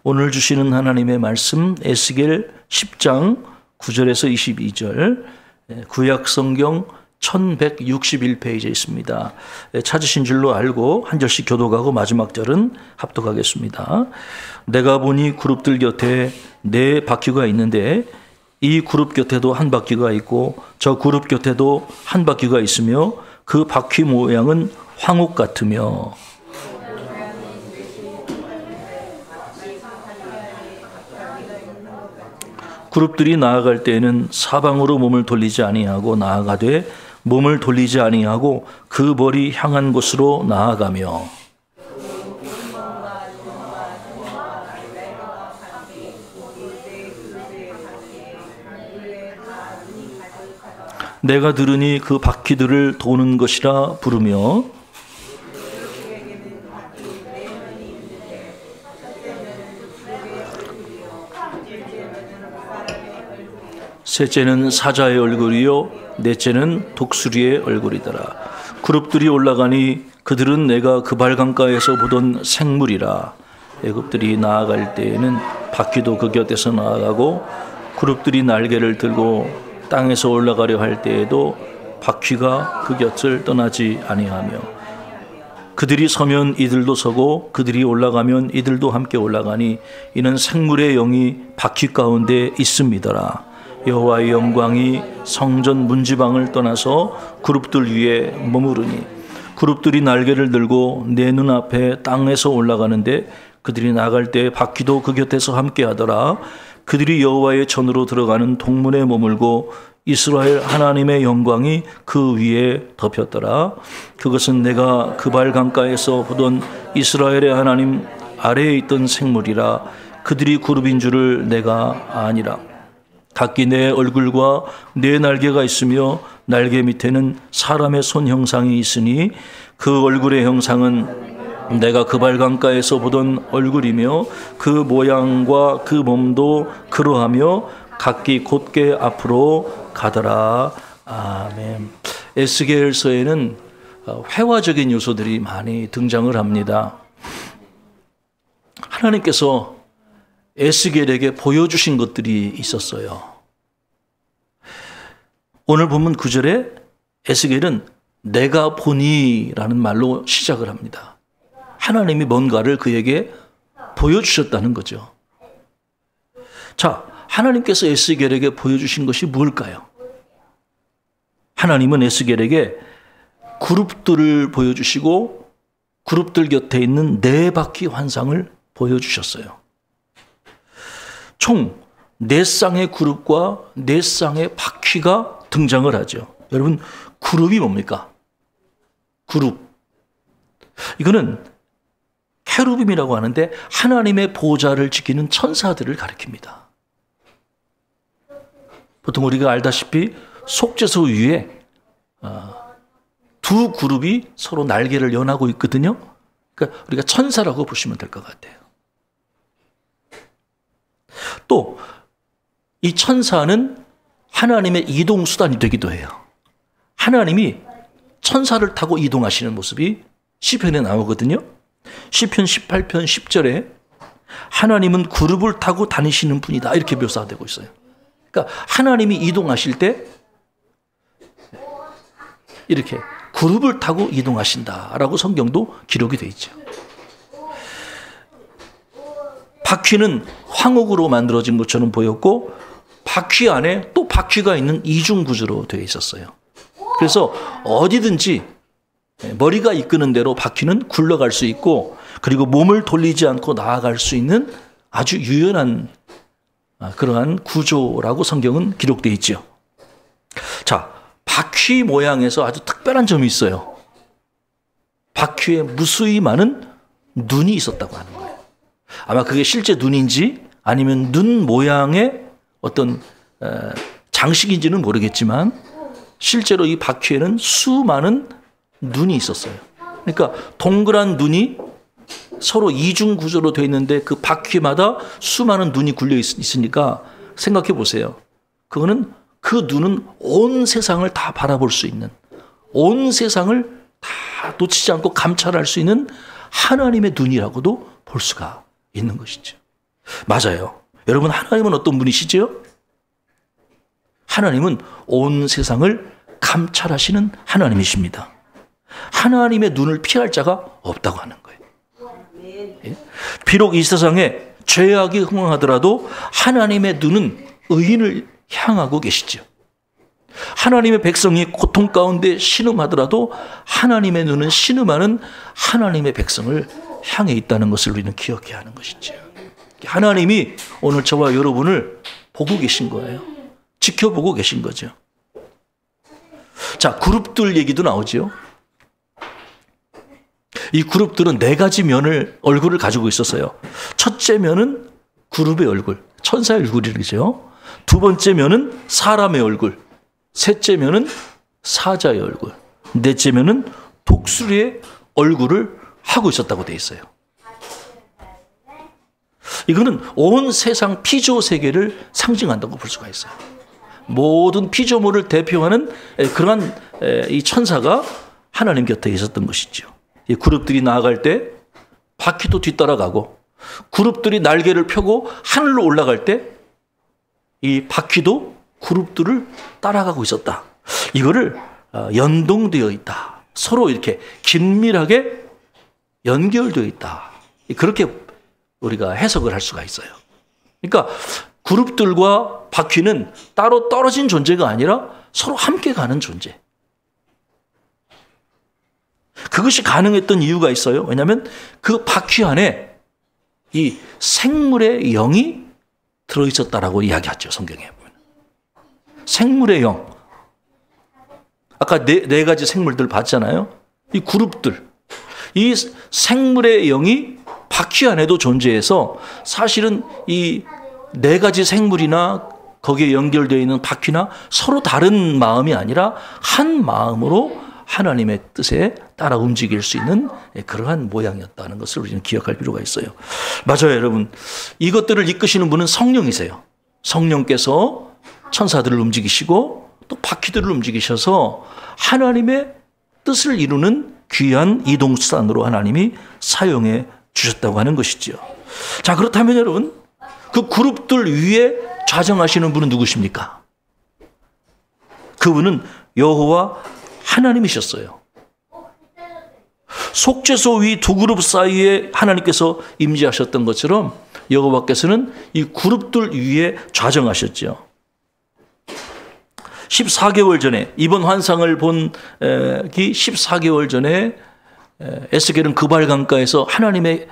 오늘 주시는 하나님의 말씀 에스겔 10장 9절에서 22절, 구약 성경 1161페이지에 있습니다. 찾으신 줄로 알고 한 절씩 교독하고 마지막 절은 합독하겠습니다. 내가 보니 그룹들 곁에 네 바퀴가 있는데 이 그룹 곁에도 한 바퀴가 있고 저 그룹 곁에도 한 바퀴가 있으며 그 바퀴 모양은 황옥 같으며, 그룹들이 나아갈 때에는 사방으로 몸을 돌리지 아니하고 나아가되 몸을 돌리지 아니하고 그 머리 향한 곳으로 나아가며, 내가 들으니 그 바퀴들을 도는 것이라 부르며, 셋째는 사자의 얼굴이요 넷째는 독수리의 얼굴이더라. 그룹들이 올라가니 그들은 내가 그발 강가에서 보던 생물이라. 애굽들이 나아갈 때에는 바퀴도 그 곁에서 나아가고 그룹들이 날개를 들고 땅에서 올라가려 할 때에도 바퀴가 그 곁을 떠나지 아니하며, 그들이 서면 이들도 서고 그들이 올라가면 이들도 함께 올라가니 이는 생물의 영이 바퀴 가운데 있음이더라. 여호와의 영광이 성전 문지방을 떠나서 그룹들 위에 머무르니 그룹들이 날개를 들고 내 눈앞에 땅에서 올라가는데 그들이 나갈 때 바퀴도 그 곁에서 함께 하더라. 그들이 여호와의 전으로 들어가는 동문에 머물고 이스라엘 하나님의 영광이 그 위에 덮였더라. 그것은 내가 그발 강가에서 보던 이스라엘의 하나님 아래에 있던 생물이라. 그들이 그룹인 줄을 내가 아니라. 각기 내 얼굴과 네 날개가 있으며 날개 밑에는 사람의 손 형상이 있으니 그 얼굴의 형상은 내가 그발 강가에서 보던 얼굴이며 그 모양과 그 몸도 그러하며 각기 곧게 앞으로 가더라. 아멘. 에스겔서에는 회화적인 요소들이 많이 등장을 합니다. 하나님께서 에스겔에게 보여주신 것들이 있었어요. 오늘 본문 9절에 에스겔은 내가 보니라는 말로 시작을 합니다. 하나님이 뭔가를 그에게 보여주셨다는 거죠. 자, 하나님께서 에스겔에게 보여주신 것이 뭘까요? 하나님은 에스겔에게 그룹들을 보여주시고 그룹들 곁에 있는 네 바퀴 환상을 보여주셨어요. 총 4쌍의 그룹과 4쌍의 바퀴가 등장을 하죠. 여러분, 그룹이 뭡니까? 그룹. 이거는 케루빔이라고 하는데 하나님의 보좌를 지키는 천사들을 가리킵니다. 보통 우리가 알다시피 속죄소 위에 두 그룹이 서로 날개를 연하고 있거든요. 그러니까 우리가 천사라고 보시면 될 것 같아요. 또 이 천사는 하나님의 이동수단이 되기도 해요. 하나님이 천사를 타고 이동하시는 모습이 시편에 나오거든요. 시편 18편 10절에 하나님은 그룹을 타고 다니시는 분이다 이렇게 묘사되고 있어요. 그러니까 하나님이 이동하실 때 이렇게 그룹을 타고 이동하신다라고 성경도 기록이 되어 있죠. 바퀴는 황옥으로 만들어진 것처럼 보였고 바퀴 안에 또 바퀴가 있는 이중 구조로 되어 있었어요. 그래서 어디든지 머리가 이끄는 대로 바퀴는 굴러갈 수 있고 그리고 몸을 돌리지 않고 나아갈 수 있는 아주 유연한 그러한 구조라고 성경은 기록되어 있죠. 자, 바퀴 모양에서 아주 특별한 점이 있어요. 바퀴에 무수히 많은 눈이 있었다고 하는 거예요. 아마 그게 실제 눈인지 아니면 눈 모양의 어떤 장식인지는 모르겠지만 실제로 이 바퀴에는 수많은 눈이 있었어요. 그러니까 동그란 눈이 서로 이중 구조로 되어 있는데 그 바퀴마다 수많은 눈이 굴려 있으니까 생각해 보세요. 그거는 그 눈은 온 세상을 다 바라볼 수 있는, 온 세상을 다 놓치지 않고 감찰할 수 있는 하나님의 눈이라고도 볼 수가 있는 것이죠. 맞아요. 여러분, 하나님은 어떤 분이시죠? 하나님은 온 세상을 감찰하시는 하나님이십니다. 하나님의 눈을 피할 자가 없다고 하는 거예요. 예? 비록 이 세상에 죄악이 흥황하더라도 하나님의 눈은 의인을 향하고 계시죠. 하나님의 백성이 고통 가운데 신음하더라도 하나님의 눈은 신음하는 하나님의 백성을 향해 있다는 것을 우리는 기억해야 하는 것이죠. 하나님이 오늘 저와 여러분을 보고 계신 거예요. 지켜보고 계신 거죠. 자, 그룹들 얘기도 나오죠. 이 그룹들은 네 가지 얼굴을 가지고 있었어요. 첫째 면은 그룹의 얼굴, 천사의 얼굴이죠. 두 번째 면은 사람의 얼굴, 셋째 면은 사자의 얼굴, 넷째 면은 독수리의 얼굴을 하고 있었다고 되어 있어요. 이거는 온 세상 피조 세계를 상징한다고 볼 수가 있어요. 모든 피조물을 대표하는 그러한 이 천사가 하나님 곁에 있었던 것이죠. 이 그룹들이 나아갈 때 바퀴도 뒤따라가고, 그룹들이 날개를 펴고 하늘로 올라갈 때 이 바퀴도 그룹들을 따라가고 있었다. 이거를 연동되어 있다. 서로 이렇게 긴밀하게 연결되어 있다. 그렇게 우리가 해석을 할 수가 있어요. 그러니까 그룹들과 바퀴는 따로 떨어진 존재가 아니라 서로 함께 가는 존재. 그것이 가능했던 이유가 있어요. 왜냐하면 그 바퀴 안에 이 생물의 영이 들어있었다라고 이야기하죠. 성경에 보면. 생물의 영. 아까 네 가지 생물들 봤잖아요. 이 그룹들. 이 생물의 영이 바퀴 안에도 존재해서 사실은 이 네 가지 생물이나 거기에 연결되어 있는 바퀴나 서로 다른 마음이 아니라 한 마음으로 하나님의 뜻에 따라 움직일 수 있는 그러한 모양이었다는 것을 우리는 기억할 필요가 있어요. 맞아요, 여러분. 이것들을 이끄시는 분은 성령이세요. 성령께서 천사들을 움직이시고 또 바퀴들을 움직이셔서 하나님의 뜻을 이루는 귀한 이동수단으로 하나님이 사용해 주셨다고 하는 것이죠. 자, 그렇다면 여러분, 그 그룹들 위에 좌정하시는 분은 누구십니까? 그분은 여호와 하나님이셨어요. 속죄소 위 두 그룹 사이에 하나님께서 임재하셨던 것처럼 여호와께서는 이 그룹들 위에 좌정하셨죠. 14개월 전에, 이번 환상을 본 14개월 전에 에스겔은 그발강가에서 하나님의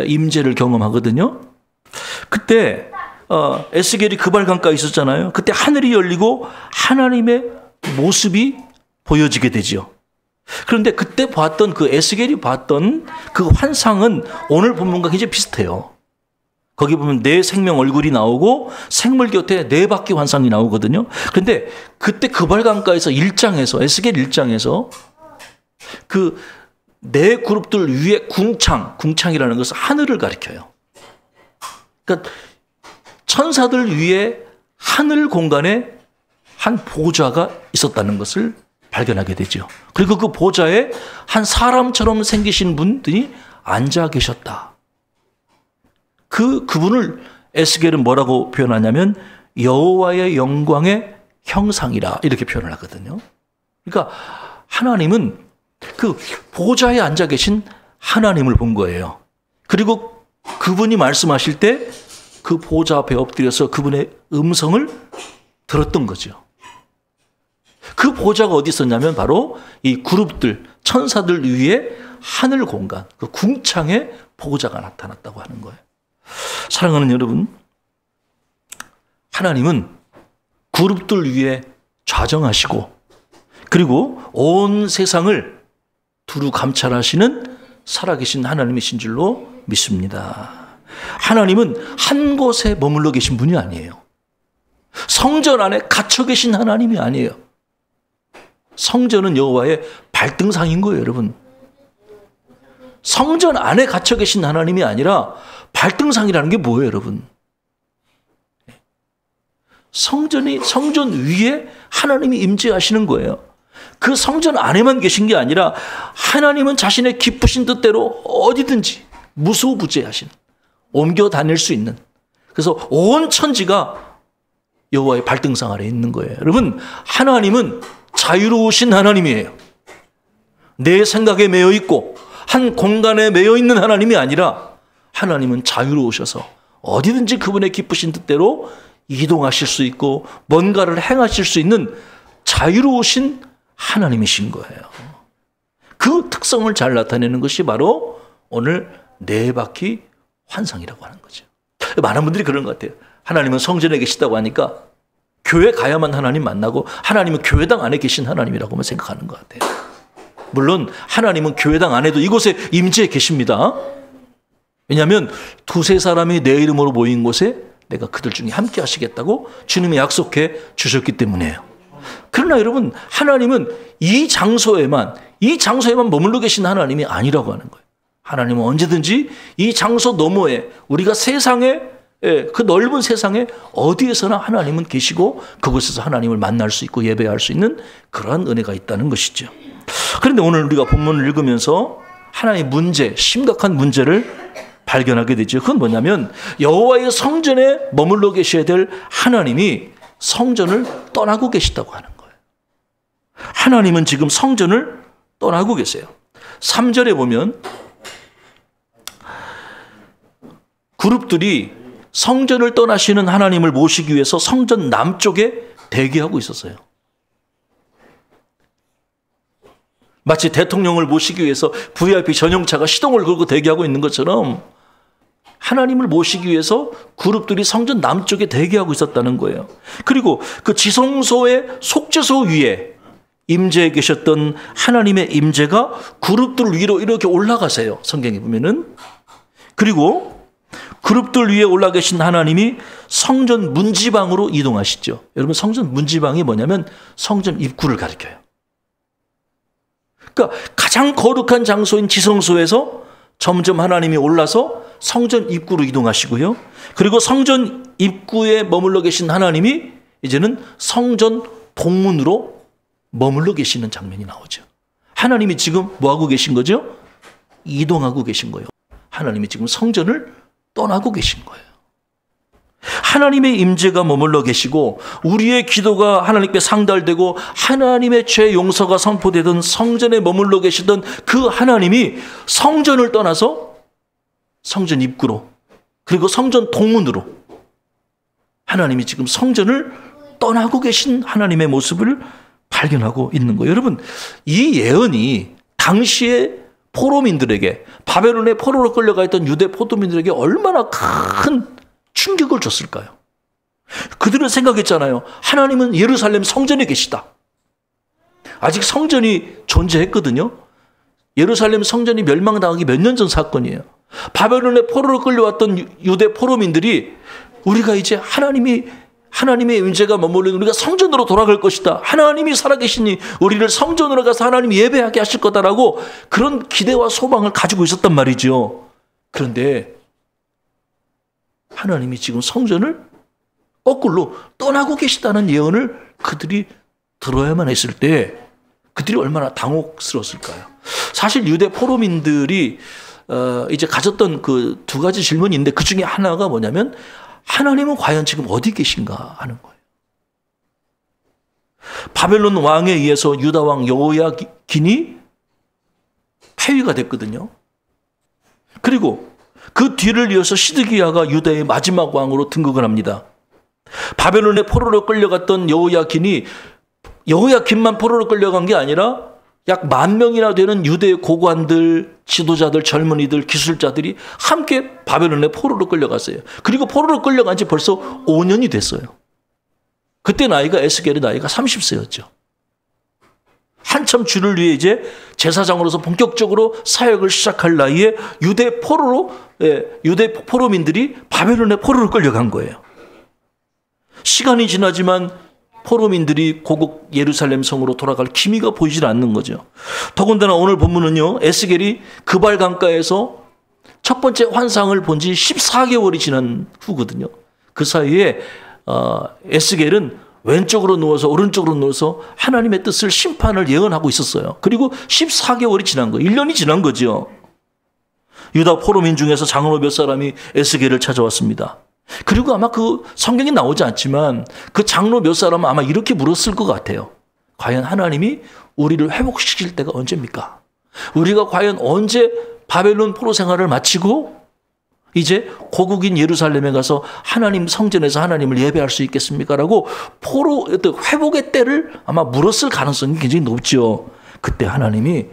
임재를 경험하거든요. 그때 에스겔이 그발강가에 있었잖아요. 그때 하늘이 열리고 하나님의 모습이 보여지게 되죠. 그런데 그때 봤던 그 에스겔이 봤던 그 환상은 오늘 본문과 굉장히 비슷해요. 거기 보면 네 생명 얼굴이 나오고 생물 곁에 네 바퀴 환상이 나오거든요. 그런데 그때 그발강가에서 1장에서 에스겔 1장에서 그 네 그룹들 위에 궁창이라는 것은 하늘을 가리켜요. 그러니까 천사들 위에 하늘 공간에 한 보좌가 있었다는 것을 발견하게 되죠. 그리고 그 보좌에 한 사람처럼 생기신 분들이 앉아 계셨다. 그분을 에스겔은 뭐라고 표현하냐면 여호와의 영광의 형상이라 이렇게 표현을 하거든요. 그러니까 하나님은 그 보좌에 앉아 계신 하나님을 본 거예요. 그리고 그분이 말씀하실 때 그 보좌 앞에 엎드려서 그분의 음성을 들었던 거죠. 그 보좌가 어디 있었냐면 바로 이 그룹들, 천사들 위에 하늘 공간, 그 궁창에 보좌가 나타났다고 하는 거예요. 사랑하는 여러분, 하나님은 그룹들 위에 좌정하시고 그리고 온 세상을 두루 감찰하시는 살아계신 하나님이신 줄로 믿습니다. 하나님은 한 곳에 머물러 계신 분이 아니에요. 성전 안에 갇혀 계신 하나님이 아니에요. 성전은 여호와의 발등상인 거예요, 여러분. 성전 안에 갇혀 계신 하나님이 아니라 발등상이라는 게 뭐예요, 여러분? 성전 위에 하나님이 임재하시는 거예요. 그 성전 안에만 계신 게 아니라 하나님은 자신의 기쁘신 뜻대로 어디든지 무소부재하신, 옮겨 다닐 수 있는, 그래서 온 천지가 여호와의 발등상 아래에 있는 거예요. 여러분, 하나님은 자유로우신 하나님이에요. 내 생각에 매여 있고 한 공간에 매여 있는 하나님이 아니라 하나님은 자유로우셔서 어디든지 그분의 기쁘신 뜻대로 이동하실 수 있고 뭔가를 행하실 수 있는 자유로우신 하나님이신 거예요. 그 특성을 잘 나타내는 것이 바로 오늘 네 바퀴 환상이라고 하는 거죠. 많은 분들이 그런 것 같아요. 하나님은 성전에 계시다고 하니까 교회 가야만 하나님 만나고 하나님은 교회당 안에 계신 하나님이라고만 생각하는 것 같아요. 물론 하나님은 교회당 안에도 이곳에 임재해 계십니다. 왜냐하면 두세 사람이 내 이름으로 모인 곳에 내가 그들 중에 함께 하시겠다고 주님이 약속해 주셨기 때문이에요. 그러나 여러분, 하나님은 이 장소에만 머물러 계신 하나님이 아니라고 하는 거예요. 하나님은 언제든지 이 장소 너머에 우리가 세상에, 그 넓은 세상에 어디에서나 하나님은 계시고 그곳에서 하나님을 만날 수 있고 예배할 수 있는 그러한 은혜가 있다는 것이죠. 그런데 오늘 우리가 본문을 읽으면서 하나님의 문제, 심각한 문제를 발견하게 되죠. 그건 뭐냐면 여호와의 성전에 머물러 계셔야 될 하나님이 성전을 떠나고 계시다고 하는 거예요. 하나님은 지금 성전을 떠나고 계세요. 3절에 보면 그룹들이 성전을 떠나시는 하나님을 모시기 위해서 성전 남쪽에 대기하고 있었어요. 마치 대통령을 모시기 위해서 VIP 전용차가 시동을 걸고 대기하고 있는 것처럼 하나님을 모시기 위해서 그룹들이 성전 남쪽에 대기하고 있었다는 거예요. 그리고 그 지성소의 속죄소 위에 임재해 계셨던 하나님의 임재가 그룹들 위로 이렇게 올라가세요. 성경에 보면은. 그리고 그룹들 위에 올라 계신 하나님이 성전 문지방으로 이동하시죠. 여러분, 성전 문지방이 뭐냐면 성전 입구를 가리켜요. 그러니까 가장 거룩한 장소인 지성소에서 점점 하나님이 올라서 성전 입구로 이동하시고요. 그리고 성전 입구에 머물러 계신 하나님이 이제는 성전 동문으로 머물러 계시는 장면이 나오죠. 하나님이 지금 뭐하고 계신 거죠? 이동하고 계신 거예요. 하나님이 지금 성전을 떠나고 계신 거예요. 하나님의 임재가 머물러 계시고 우리의 기도가 하나님께 상달되고 하나님의 죄 용서가 선포되던 성전에 머물러 계시던 그 하나님이 성전을 떠나서 성전 입구로 그리고 성전 동문으로 하나님이 지금 성전을 떠나고 계신 하나님의 모습을 발견하고 있는 거예요. 여러분, 이 예언이 당시에 포로민들에게, 바벨론의 포로로 끌려가 있던 유대 포도민들에게 얼마나 큰 충격을 줬을까요? 그들은 생각했잖아요. 하나님은 예루살렘 성전에 계시다. 아직 성전이 존재했거든요. 예루살렘 성전이 멸망당하기 몇 년 전 사건이에요. 바벨론의 포로로 끌려왔던 유대 포로민들이 우리가 이제 하나님의 임재가 머물러 우리가 성전으로 돌아갈 것이다. 하나님이 살아계시니 우리를 성전으로 가서 하나님 예배하게 하실 거다라고 그런 기대와 소망을 가지고 있었단 말이죠. 그런데 하나님이 지금 성전을 거꾸로 떠나고 계시다는 예언을 그들이 들어야만 했을 때 그들이 얼마나 당혹스러웠을까요? 사실 유대 포로민들이 이제 가졌던 그 두 가지 질문이 있는데 그 중에 하나가 뭐냐면 하나님은 과연 지금 어디 계신가 하는 거예요. 바벨론 왕에 의해서 유다 왕 여호야긴이 폐위가 됐거든요. 그리고 그 뒤를 이어서 시드기야가 유다의 마지막 왕으로 등극을 합니다. 바벨론의 포로로 끌려갔던 여호야긴만 포로로 끌려간 게 아니라 약 10,000명이나 되는 유대의 고관들, 지도자들, 젊은이들, 기술자들이 함께 바벨론의 포로로 끌려갔어요. 그리고 포로로 끌려간 지 벌써 5년이 됐어요. 그때 나이가 에스겔의 나이가 30세였죠. 한참 주를 위해 이제 제사장으로서 본격적으로 사역을 시작할 나이에 유대 포로민들이 바벨론의 포로로 끌려간 거예요. 시간이 지나지만 포로민들이 고국 예루살렘 성으로 돌아갈 기미가 보이질 않는 거죠. 더군다나 오늘 본문은요, 에스겔이 그발 강가에서 첫 번째 환상을 본 지 14개월이 지난 후거든요. 그 사이에 에스겔은 왼쪽으로 누워서 오른쪽으로 누워서 하나님의 뜻을 심판을 예언하고 있었어요. 그리고 14개월이 지난 거예요. 1년이 지난 거죠. 유다 포로민 중에서 장로 몇 사람이 에스겔을 찾아왔습니다. 그리고 아마 그 성경에 나오지 않지만 그 장로 몇 사람은 아마 이렇게 물었을 것 같아요. 과연 하나님이 우리를 회복시킬 때가 언제입니까? 우리가 과연 언제 바벨론 포로 생활을 마치고 이제 고국인 예루살렘에 가서 하나님 성전에서 하나님을 예배할 수 있겠습니까? 라고 포로 회복의 때를 아마 물었을 가능성이 굉장히 높죠. 그때 하나님이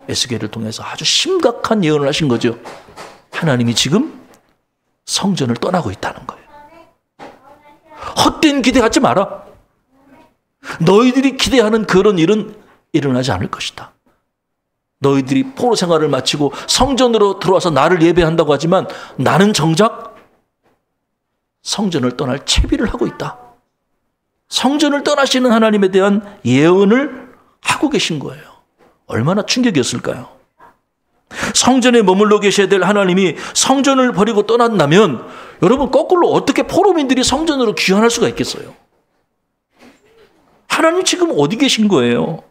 에스겔을 통해서 아주 심각한 예언을 하신 거죠. 하나님이 지금 성전을 떠나고 있다는 거예요. 헛된 기대하지 마라. 너희들이 기대하는 그런 일은 일어나지 않을 것이다. 너희들이 포로 생활을 마치고 성전으로 들어와서 나를 예배한다고 하지만 나는 정작 성전을 떠날 채비를 하고 있다. 성전을 떠나시는 하나님에 대한 예언을 하고 계신 거예요. 얼마나 충격이었을까요? 성전에 머물러 계셔야 될 하나님이 성전을 버리고 떠난다면 여러분 거꾸로 어떻게 포로민들이 성전으로 귀환할 수가 있겠어요? 하나님 지금 어디 계신 거예요?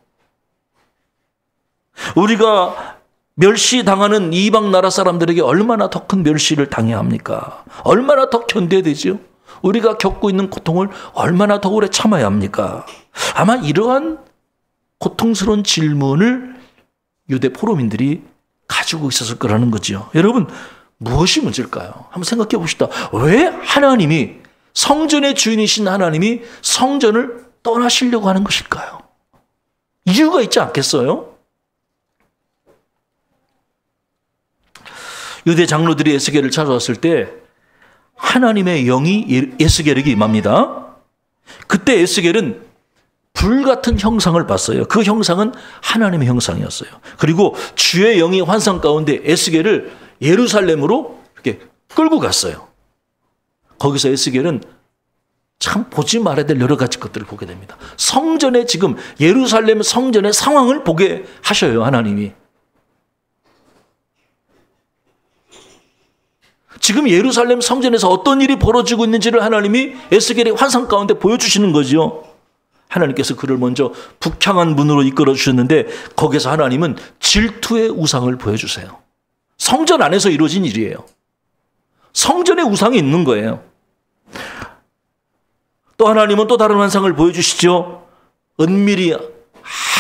우리가 멸시당하는 이방 나라 사람들에게 얼마나 더 큰 멸시를 당해야 합니까? 얼마나 더 견뎌야 되죠? 우리가 겪고 있는 고통을 얼마나 더 오래 참아야 합니까? 아마 이러한 고통스러운 질문을 유대 포로민들이 가지고 있었을 거라는 거죠. 여러분, 무엇이 문제일까요? 한번 생각해 봅시다. 왜 하나님이, 성전의 주인이신 하나님이 성전을 떠나시려고 하는 것일까요? 이유가 있지 않겠어요? 유대 장로들이 에스겔을 찾아왔을 때 하나님의 영이 에스겔에게 임합니다. 그때 에스겔은 불같은 형상을 봤어요. 그 형상은 하나님의 형상이었어요. 그리고 주의 영이 환상 가운데 에스겔을 예루살렘으로 이렇게 끌고 갔어요. 거기서 에스겔은 참 보지 말아야 될 여러 가지 것들을 보게 됩니다. 성전에 지금 예루살렘 성전의 상황을 보게 하셔요, 하나님이. 지금 예루살렘 성전에서 어떤 일이 벌어지고 있는지를 하나님이 에스겔의 환상 가운데 보여주시는 거죠. 하나님께서 그를 먼저 북향한 문으로 이끌어 주셨는데 거기서 하나님은 질투의 우상을 보여주세요. 성전 안에서 이루어진 일이에요. 성전에 우상이 있는 거예요. 또 하나님은 또 다른 환상을 보여주시죠.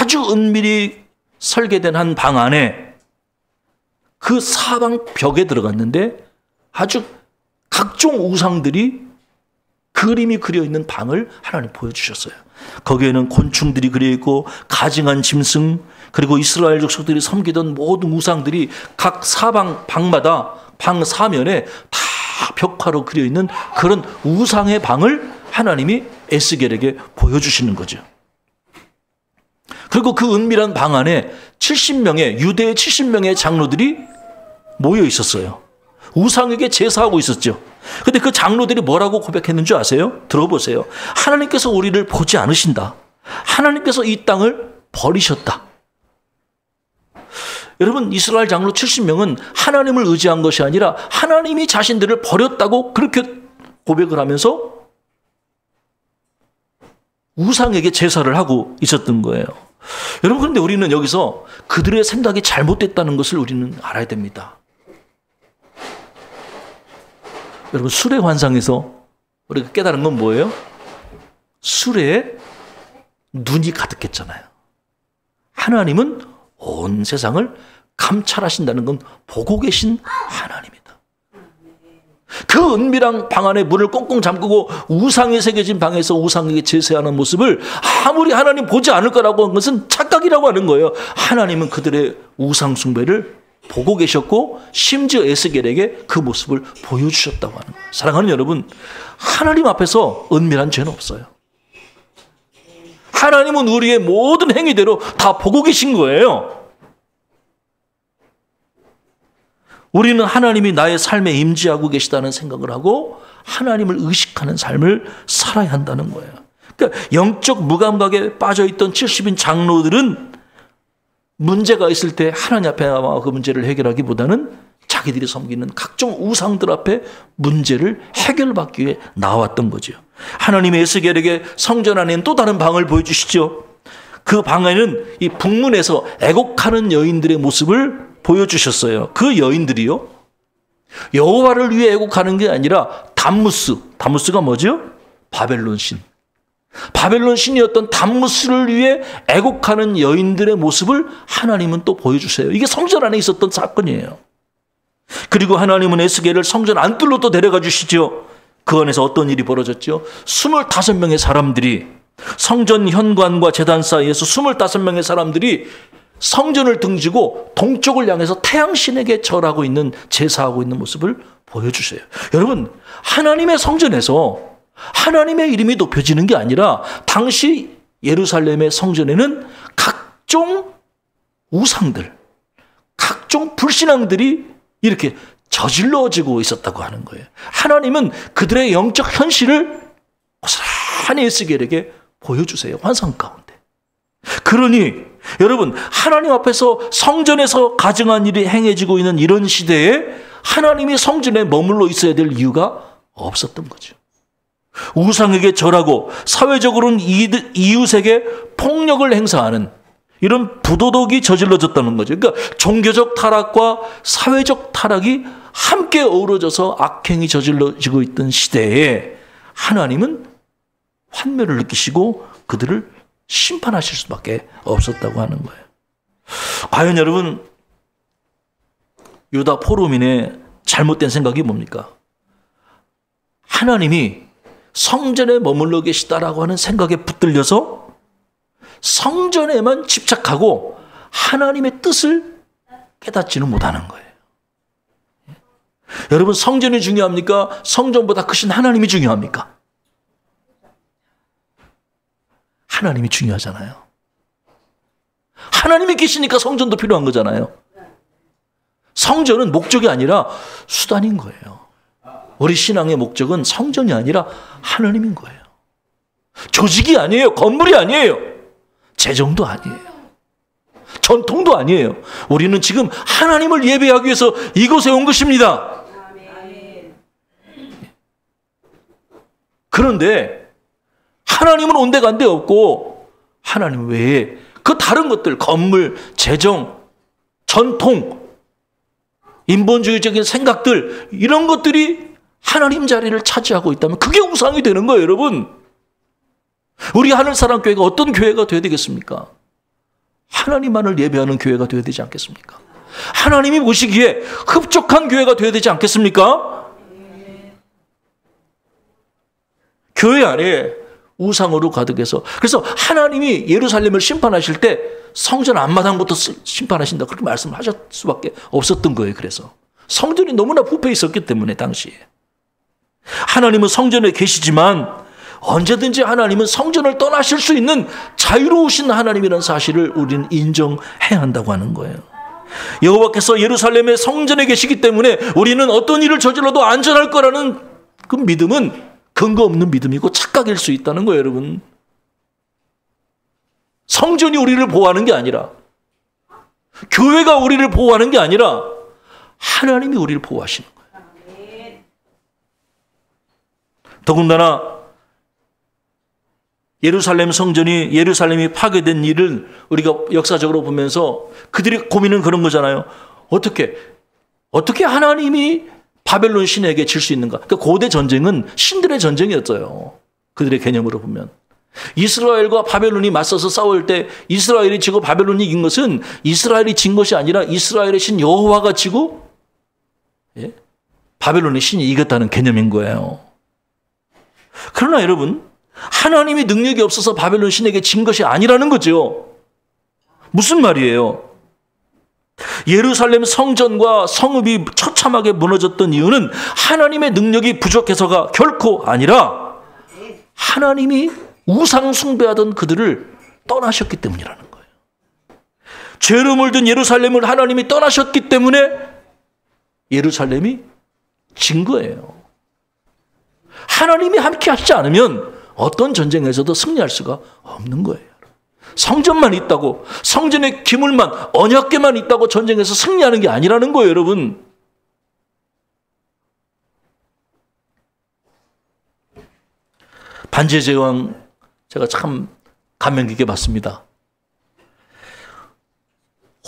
아주 은밀히 설계된 한 방 안에 그 사방 벽에 들어갔는데 아주 각종 우상들이 그림이 그려있는 방을 하나님 보여주셨어요. 거기에는 곤충들이 그려있고 가증한 짐승, 그리고 이스라엘 족속들이 섬기던 모든 우상들이 각 사방 방마다 방 사면에 다 벽화로 그려있는 그런 우상의 방을 하나님이 에스겔에게 보여주시는 거죠. 그리고 그 은밀한 방 안에 70명의 유대의 70명의 장로들이 모여 있었어요. 우상에게 제사하고 있었죠. 근데 그 장로들이 뭐라고 고백했는 줄 아세요? 들어보세요. 하나님께서 우리를 보지 않으신다. 하나님께서 이 땅을 버리셨다. 여러분, 이스라엘 장로 70명은 하나님을 의지한 것이 아니라 하나님이 자신들을 버렸다고 그렇게 고백을 하면서 우상에게 제사를 하고 있었던 거예요. 여러분, 그런데 우리는 여기서 그들의 생각이 잘못됐다는 것을 우리는 알아야 됩니다. 여러분, 수레 환상에서 우리가 깨달은 건 뭐예요? 수레에 눈이 가득했잖아요. 하나님은 온 세상을 감찰하신다는 건 보고 계신 하나님이다. 그 은밀한 방 안에 문을 꽁꽁 잠그고 우상이 새겨진 방에서 우상에게 제사하는 모습을 아무리 하나님 보지 않을 거라고 한 것은 착각이라고 하는 거예요. 하나님은 그들의 우상 숭배를 보고 계셨고 심지어 에스겔에게 그 모습을 보여주셨다고 하는 거예요. 사랑하는 여러분, 하나님 앞에서 은밀한 죄는 없어요. 하나님은 우리의 모든 행위대로 다 보고 계신 거예요. 우리는 하나님이 나의 삶에 임재하고 계시다는 생각을 하고 하나님을 의식하는 삶을 살아야 한다는 거예요. 그러니까 영적 무감각에 빠져있던 70인 장로들은 문제가 있을 때 하나님 앞에 나와 그 문제를 해결하기보다는 자기들이 섬기는 각종 우상들 앞에 문제를 해결받기 위해 나왔던 거죠. 하나님의 에스겔에게 성전 안에는 또 다른 방을 보여주시죠. 그 방에는 이 북문에서 애곡하는 여인들의 모습을 보여주셨어요. 그 여인들이요, 여호와를 위해 애곡하는 게 아니라 담무스가 뭐죠? 바벨론 신. 바벨론 신이었던 담무스를 위해 애곡하는 여인들의 모습을 하나님은 또 보여주세요. 이게 성전 안에 있었던 사건이에요. 그리고 하나님은 에스겔을 성전 안뜰로 또 데려가 주시죠. 그 안에서 어떤 일이 벌어졌죠? 25명의 사람들이, 성전 현관과 제단 사이에서 25명의 사람들이 성전을 등지고 동쪽을 향해서 태양신에게 절하고 있는, 제사하고 있는 모습을 보여주세요. 여러분, 하나님의 성전에서 하나님의 이름이 높여지는 게 아니라 당시 예루살렘의 성전에는 각종 우상들, 각종 불신앙들이 이렇게 저질러지고 있었다고 하는 거예요. 하나님은 그들의 영적 현실을 고스란히 에스겔에게 보여주세요. 환상 가운데. 그러니 여러분, 하나님 앞에서 성전에서 가증한 일이 행해지고 있는 이런 시대에 하나님이 성전에 머물러 있어야 될 이유가 없었던 거죠. 우상에게 절하고 사회적으로는 이웃에게 폭력을 행사하는 이런 부도덕이 저질러졌다는 거죠. 그러니까 종교적 타락과 사회적 타락이 함께 어우러져서 악행이 저질러지고 있던 시대에 하나님은 환멸을 느끼시고 그들을 심판하실 수밖에 없었다고 하는 거예요. 과연 여러분, 유다 포로민의 잘못된 생각이 뭡니까? 하나님이 성전에 머물러 계시다라고 하는 생각에 붙들려서 성전에만 집착하고 하나님의 뜻을 깨닫지는 못하는 거예요. 여러분, 성전이 중요합니까? 성전보다 크신 하나님이 중요합니까? 하나님이 중요하잖아요. 하나님이 계시니까 성전도 필요한 거잖아요. 성전은 목적이 아니라 수단인 거예요. 우리 신앙의 목적은 성전이 아니라 하나님인 거예요. 조직이 아니에요. 건물이 아니에요. 재정도 아니에요. 전통도 아니에요. 우리는 지금 하나님을 예배하기 위해서 이곳에 온 것입니다. 그런데 하나님은 온데간데 없고 하나님 외에 그 다른 것들, 건물, 재정, 전통, 인본주의적인 생각들, 이런 것들이 하나님 자리를 차지하고 있다면 그게 우상이 되는 거예요, 여러분. 우리 하늘사랑교회가 어떤 교회가 되어야 되겠습니까? 하나님만을 예배하는 교회가 되어야 되지 않겠습니까? 하나님이 보시기에 흡족한 교회가 되어야 되지 않겠습니까? 교회 안에 우상으로 가득해서, 그래서 하나님이 예루살렘을 심판하실 때 성전 앞마당부터 심판하신다, 그렇게 말씀하실 수밖에 없었던 거예요. 그래서 성전이 너무나 부패해 있었기 때문에 당시에. 하나님은 성전에 계시지만 언제든지 하나님은 성전을 떠나실 수 있는 자유로우신 하나님이라는 사실을 우리는 인정해야 한다고 하는 거예요. 여호와께서 예루살렘의 성전에 계시기 때문에 우리는 어떤 일을 저질러도 안전할 거라는 그 믿음은 근거 없는 믿음이고 착각일 수 있다는 거예요, 여러분. 성전이 우리를 보호하는 게 아니라, 교회가 우리를 보호하는 게 아니라 하나님이 우리를 보호하시는 거예요. 더군다나 예루살렘이 파괴된 일을 우리가 역사적으로 보면서 그들이 고민은 그런 거잖아요. 어떻게 하나님이 바벨론 신에게 질 수 있는가? 그러니까 고대 전쟁은 신들의 전쟁이었어요. 그들의 개념으로 보면. 이스라엘과 바벨론이 맞서서 싸울 때 이스라엘이 지고 바벨론이 이긴 것은 이스라엘이 진 것이 아니라 이스라엘의 신 여호와가 지고 바벨론의 신이 이겼다는 개념인 거예요. 그러나 여러분, 하나님이 능력이 없어서 바벨론 신에게 진 것이 아니라는 거죠. 무슨 말이에요? 예루살렘 성전과 성읍이 처참하게 무너졌던 이유는 하나님의 능력이 부족해서가 결코 아니라 하나님이 우상 숭배하던 그들을 떠나셨기 때문이라는 거예요. 죄로 물든 예루살렘을 하나님이 떠나셨기 때문에 예루살렘이 진 거예요. 하나님이 함께 하시지 않으면 어떤 전쟁에서도 승리할 수가 없는 거예요. 성전만 있다고, 성전의 기물만, 언약궤만 있다고 전쟁에서 승리하는 게 아니라는 거예요, 여러분. 반지의 제왕 제가 참 감명 깊게 봤습니다.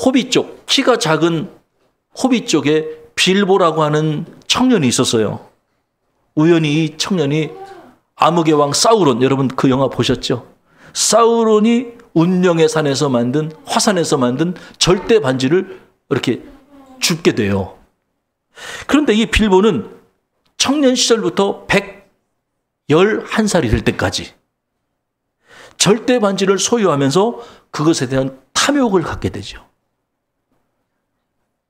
호비 쪽, 키가 작은 호비 쪽에 빌보라고 하는 청년이 있었어요. 우연히 이 청년이 암흑의 왕 사우론, 여러분 그 영화 보셨죠? 사우론이 운명의 산에서 만든, 화산에서 만든 절대 반지를 이렇게 줍게 돼요. 그런데 이 빌보는 청년 시절부터 111살이 될 때까지 절대 반지를 소유하면서 그것에 대한 탐욕을 갖게 되죠.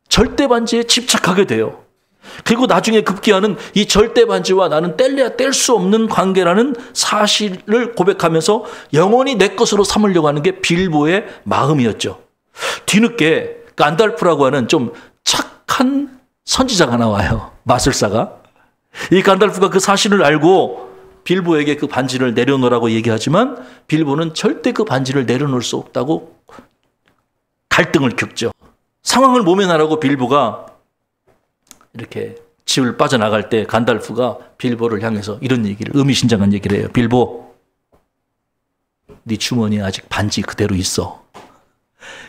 절대 반지에 집착하게 돼요. 그리고 나중에 급기야는 이 절대 반지와 나는 뗄래야 뗄 수 없는 관계라는 사실을 고백하면서 영원히 내 것으로 삼으려고 하는 게 빌보의 마음이었죠. 뒤늦게 간달프라고 하는 좀 착한 선지자가 나와요. 마술사가. 이 간달프가 그 사실을 알고 빌보에게 그 반지를 내려놓으라고 얘기하지만 빌보는 절대 그 반지를 내려놓을 수 없다고 갈등을 겪죠. 상황을 모면하라고 빌보가 이렇게 집을 빠져나갈 때 간달프가 빌보를 향해서 이런 얘기를, 의미심장한 얘기를 해요. 빌보, 네 주머니에 아직 반지 그대로 있어.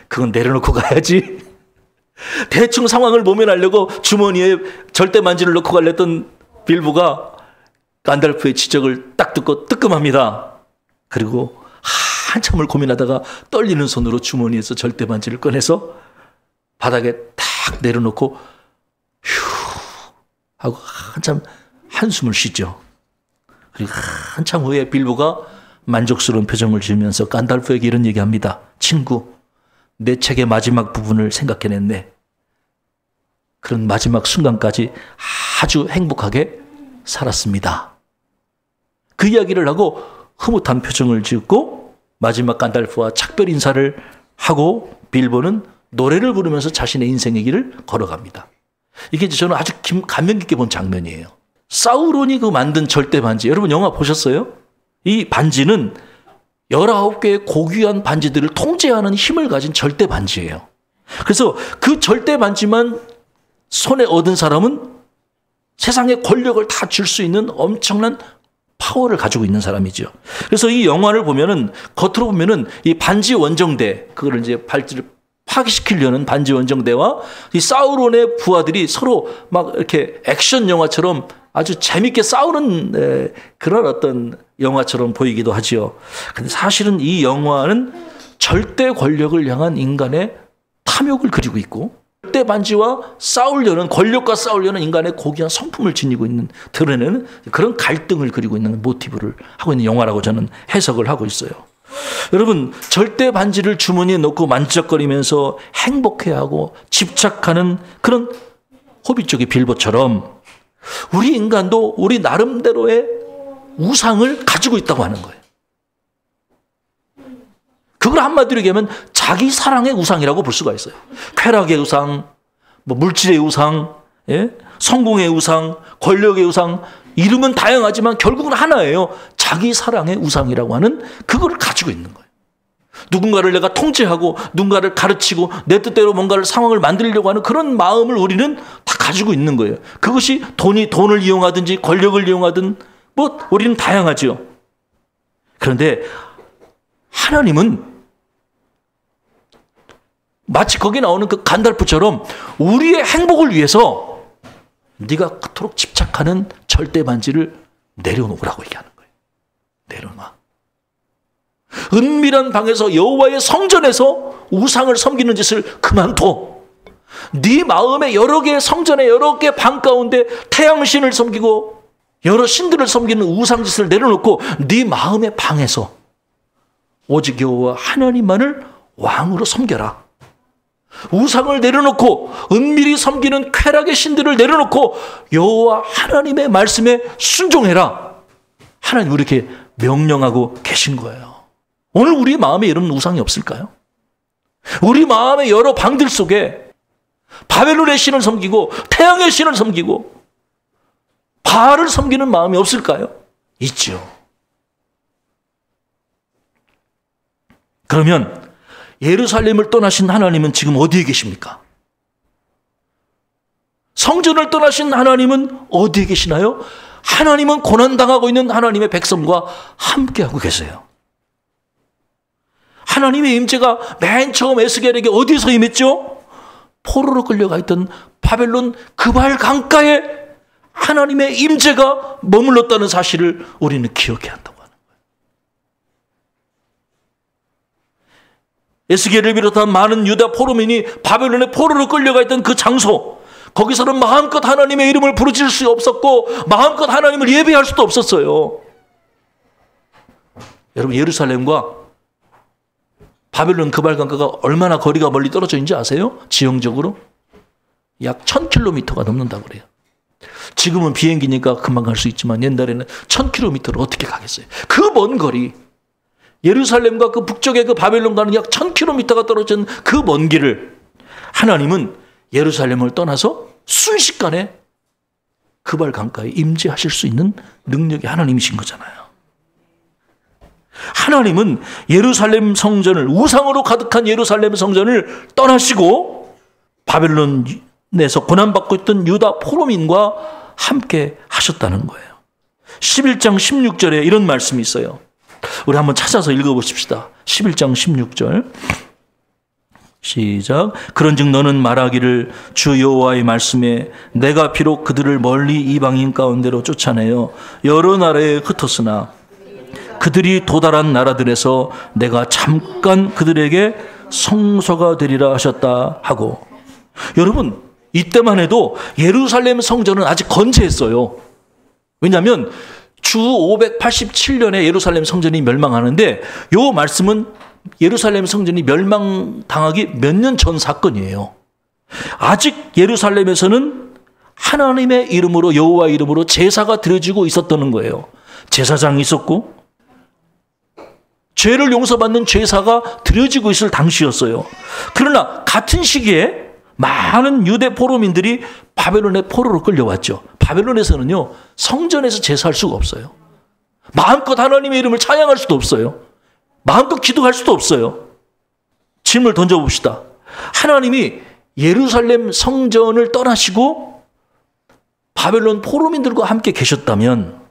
그건 내려놓고 가야지. 대충 상황을 모면하려고 주머니에 절대 반지를 넣고 갈랬던 빌보가 간달프의 지적을 딱 듣고 뜨끔합니다. 그리고 한참을 고민하다가 떨리는 손으로 주머니에서 절대 반지를 꺼내서 바닥에 탁 내려놓고 휴 하고 한참 한숨을 쉬죠. 그리고 한참 후에 빌보가 만족스러운 표정을 지으면서 간달프에게 이런 얘기합니다. 친구, 내 책의 마지막 부분을 생각해냈네. 그런 마지막 순간까지 아주 행복하게 살았습니다. 그 이야기를 하고 흐뭇한 표정을 짓고 마지막 간달프와 작별 인사를 하고 빌보는 노래를 부르면서 자신의 인생의 길을 걸어갑니다. 이게 저는 아주 감명 깊게 본 장면이에요. 사우론이 그 만든 절대 반지, 여러분 영화 보셨어요? 이 반지는 19개의 고귀한 반지들을 통제하는 힘을 가진 절대 반지예요. 그래서 그 절대 반지만 손에 얻은 사람은 세상의 권력을 다 줄 수 있는 엄청난 파워를 가지고 있는 사람이죠. 그래서 이 영화를 보면은 겉으로 보면은 이 반지 원정대, 그거를 이제 발지를 파괴시키려는 반지 원정대와 이 사우론의 부하들이 서로 막 이렇게 액션 영화처럼 아주 재밌게 싸우는 그런 어떤 영화처럼 보이기도 하죠. 근데 사실은 이 영화는 절대 권력을 향한 인간의 탐욕을 그리고 있고 절대 반지와 싸우려는, 권력과 싸우려는 인간의 고귀한 성품을 지니고 있는, 드러내는 그런 갈등을 그리고 있는 모티브를 하고 있는 영화라고 저는 해석을 하고 있어요. 여러분, 절대 반지를 주머니에 넣고 만지작거리면서 행복해하고 집착하는 그런 호빗족의 빌보처럼 우리 인간도 우리 나름대로의 우상을 가지고 있다고 하는 거예요. 그걸 한마디로 얘기하면 자기 사랑의 우상이라고 볼 수가 있어요. 쾌락의 우상, 뭐 물질의 우상, 예? 성공의 우상, 권력의 우상, 이름은 다양하지만 결국은 하나예요. 자기 사랑의 우상이라고 하는 그거를 가지고 있는 거예요. 누군가를 내가 통제하고 누군가를 가르치고 내 뜻대로 뭔가를 상황을 만들려고 하는 그런 마음을 우리는 다 가지고 있는 거예요. 그것이 돈을 이용하든지 권력을 이용하든 뭐 우리는 다양하죠. 그런데 하나님은 마치 거기 나오는 그 간달프처럼 우리의 행복을 위해서 네가 그토록 집착하는 절대 반지를 내려놓으라고 얘기하는 거예요. 내려놔. 은밀한 방에서 여호와의 성전에서 우상을 섬기는 짓을 그만둬. 네 마음에 여러 개의 성전에 여러 개의 방 가운데 태양신을 섬기고 여러 신들을 섬기는 우상짓을 내려놓고 네 마음의 방에서 오직 여호와 하나님만을 왕으로 섬겨라. 우상을 내려놓고 은밀히 섬기는 쾌락의 신들을 내려놓고 여호와 하나님의 말씀에 순종해라. 하나님 이렇게 명령하고 계신 거예요. 오늘 우리 마음에 이런 우상이 없을까요? 우리 마음의 여러 방들 속에 바벨론의 신을 섬기고 태양의 신을 섬기고 바알을 섬기는 마음이 없을까요? 있죠. 그러면 예루살렘을 떠나신 하나님은 지금 어디에 계십니까? 성전을 떠나신 하나님은 어디에 계시나요? 하나님은 고난당하고 있는 하나님의 백성과 함께하고 계세요. 하나님의 임재가 맨 처음 에스겔에게 어디서 임했죠? 포로로 끌려가 있던 바벨론 그발 강가에 하나님의 임재가 머물렀다는 사실을 우리는 기억해야 한다고 하는 거예요. 에스겔을 비롯한 많은 유다 포로민이 바벨론의 포로로 끌려가 있던 그 장소, 거기서는 마음껏 하나님의 이름을 부르짖을 수 없었고 마음껏 하나님을 예배할 수도 없었어요. 여러분, 예루살렘과 바벨론 그발강가가 얼마나 거리가 멀리 떨어져 있는지 아세요? 지형적으로 약 1000km가 넘는다고 그래요. 지금은 비행기니까 금방 갈 수 있지만 옛날에는 1000km를 어떻게 가겠어요? 그 먼 거리, 예루살렘과 그 북쪽의 그 바벨론과는 약 1000km가 떨어진 그 먼 길을 하나님은 예루살렘을 떠나서 순식간에 그발 강가에 임재하실 수 있는 능력이 하나님이신 거잖아요. 하나님은 예루살렘 성전을, 우상으로 가득한 예루살렘 성전을 떠나시고 바벨론에서 고난받고 있던 유다 포로민과 함께 하셨다는 거예요. 11장 16절에 이런 말씀이 있어요. 우리 한번 찾아서 읽어보십시다. 11장 16절 시작. 그런즉 너는 말하기를 주 여호와의 말씀에 내가 비록 그들을 멀리 이방인 가운데로 쫓아내어 여러 나라에 흩었으나 그들이 도달한 나라들에서 내가 잠깐 그들에게 성소가 되리라 하셨다 하고. 여러분, 이때만 해도 예루살렘 성전은 아직 건재했어요. 왜냐하면 주 587년에 예루살렘 성전이 멸망하는데 이 말씀은 예루살렘 성전이 멸망당하기 몇 년 전 사건이에요. 아직 예루살렘에서는 하나님의 이름으로, 여호와 이름으로 제사가 드려지고 있었다는 거예요. 제사장이 있었고 죄를 용서받는 제사가 드려지고 있을 당시였어요. 그러나 같은 시기에 많은 유대 포로민들이 바벨론의 포로로 끌려왔죠. 바벨론에서는요, 성전에서 제사할 수가 없어요. 마음껏 하나님의 이름을 찬양할 수도 없어요. 마음껏 기도할 수도 없어요. 질문을 던져봅시다. 하나님이 예루살렘 성전을 떠나시고 바벨론 포로민들과 함께 계셨다면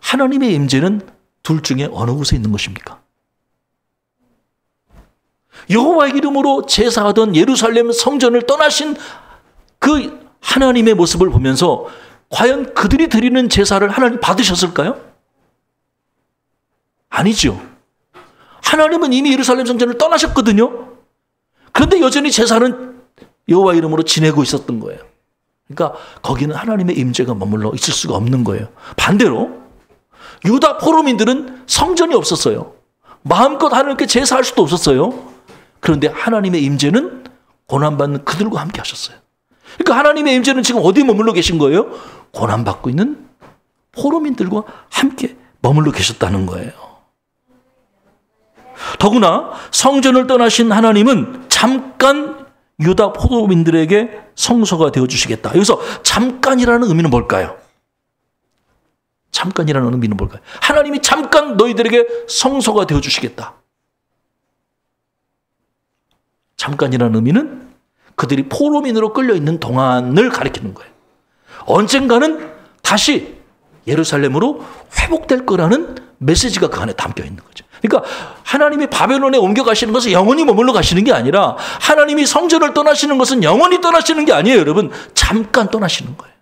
하나님의 임재는 둘 중에 어느 곳에 있는 것입니까? 여호와의 이름으로 제사하던 예루살렘 성전을 떠나신 그 하나님의 모습을 보면서 과연 그들이 드리는 제사를 하나님 받으셨을까요? 아니죠. 하나님은 이미 예루살렘 성전을 떠나셨거든요. 그런데 여전히 제사는 여호와 이름으로 지내고 있었던 거예요. 그러니까 거기는 하나님의 임재가 머물러 있을 수가 없는 거예요. 반대로 유다 포로민들은 성전이 없었어요. 마음껏 하나님께 제사할 수도 없었어요. 그런데 하나님의 임재는 고난받는 그들과 함께 하셨어요. 그러니까 하나님의 임재는 지금 어디에 머물러 계신 거예요? 고난받고 있는 포로민들과 함께 머물러 계셨다는 거예요. 더구나 성전을 떠나신 하나님은 잠깐 유다 포로민들에게 성소가 되어주시겠다. 여기서 잠깐이라는 의미는 뭘까요? 잠깐이라는 의미는 뭘까요? 하나님이 잠깐 너희들에게 성소가 되어주시겠다. 잠깐이라는 의미는 그들이 포로민으로 끌려있는 동안을 가리키는 거예요. 언젠가는 다시 예루살렘으로 회복될 거라는 메시지가 그 안에 담겨 있는 거죠. 그러니까 하나님이 바벨론에 옮겨가시는 것은 영원히 머물러 가시는 게 아니라 하나님이 성전을 떠나시는 것은 영원히 떠나시는 게 아니에요. 여러분, 잠깐 떠나시는 거예요.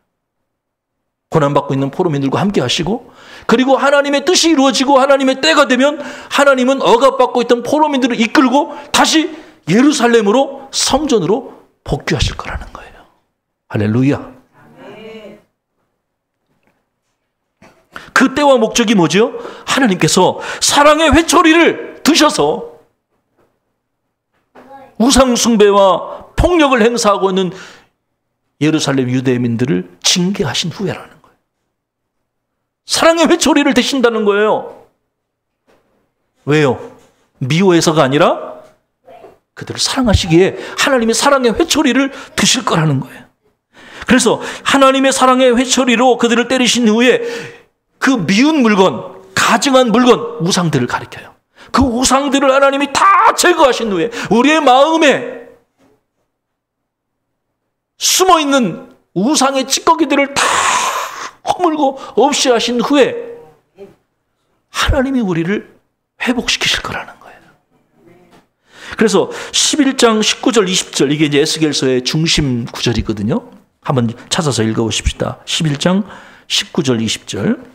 고난받고 있는 포로민들과 함께 하시고, 그리고 하나님의 뜻이 이루어지고 하나님의 때가 되면 하나님은 억압받고 있던 포로민들을 이끌고 다시 예루살렘으로, 성전으로 복귀하실 거라는 거예요. 할렐루야. 그 때와 목적이 뭐죠? 하나님께서 사랑의 회초리를 드셔서 우상 숭배와 폭력을 행사하고 있는 예루살렘 유대민들을 징계하신 후에라는 거예요. 사랑의 회초리를 드신다는 거예요. 왜요? 미워해서가 아니라 그들을 사랑하시기에 하나님의 사랑의 회초리를 드실 거라는 거예요. 그래서 하나님의 사랑의 회초리로 그들을 때리신 후에 그 미운 물건, 가증한 물건, 우상들을 가리켜요. 그 우상들을 하나님이 다 제거하신 후에 우리의 마음에 숨어있는 우상의 찌꺼기들을 다 허물고 없이 하신 후에 하나님이 우리를 회복시키실 거라는 거예요. 그래서 11장 19절 20절 이게 이제 에스겔서의 중심 구절이거든요. 한번 찾아서 읽어보십시다. 11장 19절 20절.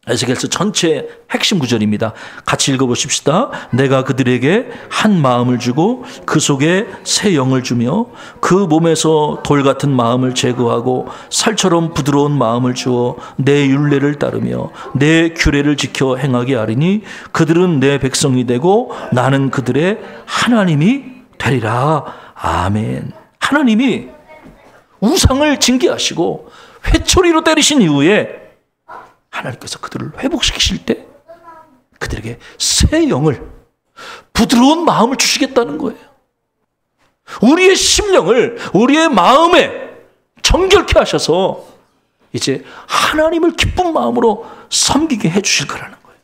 에스겔서 전체 핵심 구절입니다. 같이 읽어보십시다. 내가 그들에게 한 마음을 주고 그 속에 새 영을 주며 그 몸에서 돌 같은 마음을 제거하고 살처럼 부드러운 마음을 주어 내 율례를 따르며 내 규례를 지켜 행하게 하리니 그들은 내 백성이 되고 나는 그들의 하나님이 되리라. 아멘. 하나님이 우상을 징계하시고 회초리로 때리신 이후에 하나님께서 그들을 회복시키실 때 그들에게 새 영을, 부드러운 마음을 주시겠다는 거예요. 우리의 심령을, 우리의 마음에 정결케 하셔서 이제 하나님을 기쁜 마음으로 섬기게 해주실 거라는 거예요.